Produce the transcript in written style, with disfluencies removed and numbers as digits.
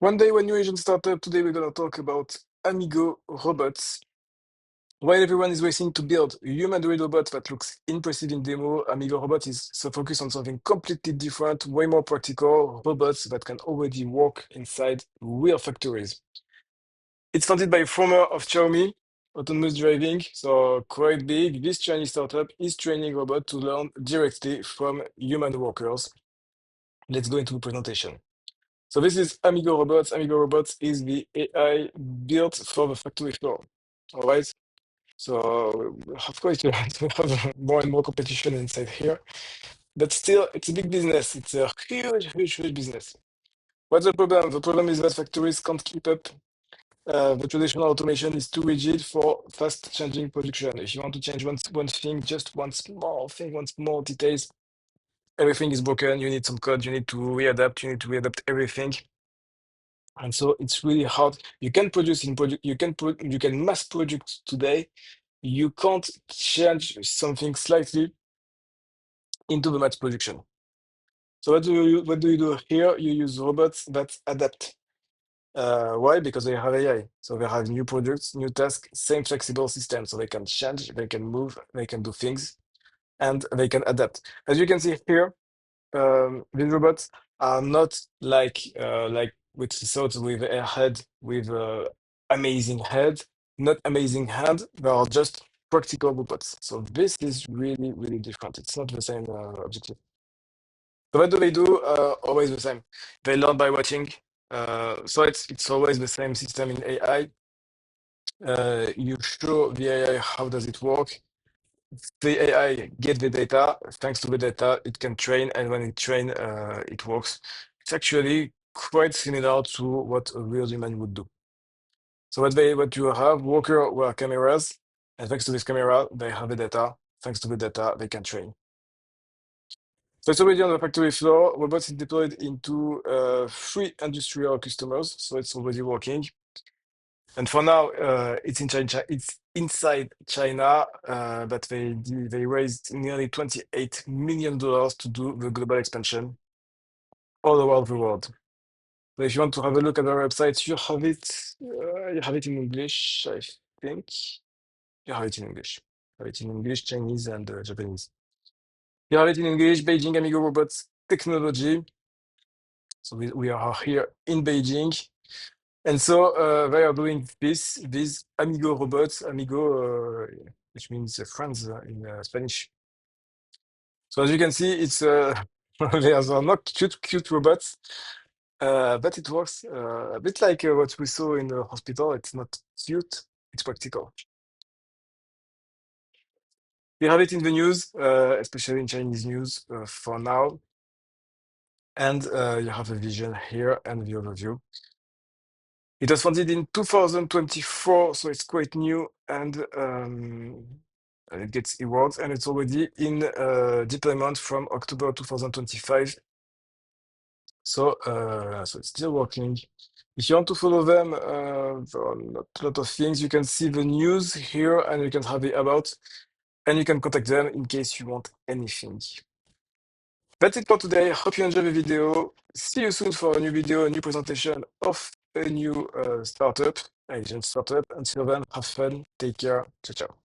One day, one new Asian startup. Today, we're going to talk about Amigo Robots. While everyone is racing to build a humanoid robot that looks impressive in demo, Amigo Robot is so focused on something completely different, way more practical robots that can already work inside real factories. It's funded by a former of Xiaomi, autonomous driving, so quite big. This Chinese startup is training robots to learn directly from human workers. Let's go into the presentation. So this is Amigo Robots. Amigo Robots is the AI built for the factory floor. All right. So of course you have more and more competition inside here, but still it's a big business. It's a huge business. What's the problem? The problem is that factories can't keep up. The traditional automation is too rigid for fast changing production. If you want to change one thing, just one small thing, one small details, everything is broken. You need some code. You need to readapt. You need to readapt everything. And so it's really hard. You can produce in product, you can mass produce today. You can't change something slightly into the mass production. So what do you do here? You use robots that adapt. Why? Because they have AI. So they have new products, new tasks, same flexible system. So they can change, they can move, they can do things, and they can adapt. As you can see here, these robots are not like with thoughts with a head with amazing head, not amazing hand. They are just practical robots. So this is really different. It's not the same objective. So what do they do? Always the same. They learn by watching. So it's always the same system in AI. You show the AI how does it work. The AI get the data. Thanks to the data, it can train, and when it train, it works. It's actually quite similar to what a real human would do. So what you have, worker were cameras, and thanks to this camera, they have the data. Thanks to the data, they can train. So it's already on the factory floor. Robots is deployed into three industrial customers, so it's already working. And for now, it's in China. It's inside China, but they raised nearly $28 million to do the global expansion all over the world. So if you want to have a look at our website, you have it. You have it in English, I think. You have it in English. You have it in English, Chinese, and Japanese. You have it in English. Beijing Amigo Robots Technology. So we are here in Beijing. And so they are doing these Amigo robots, Amigo, which means friends in Spanish. So as you can see, it's they are not cute robots, but it works a bit like what we saw in the hospital. It's not cute, it's practical. You have it in the news, especially in Chinese news for now. And you have a vision here and the overview. It was founded in 2024, so it's quite new and it gets awards and it's already in deployment from October 2025. So it's still working. If you want to follow them, there are not a lot of things. You can see the news here and you can have the about and you can contact them in case you want anything. That's it for today. Hope you enjoyed the video. See you soon for a new video, a new presentation of a new startup, Asian startup. Until then, have fun. Take care. Ciao, ciao.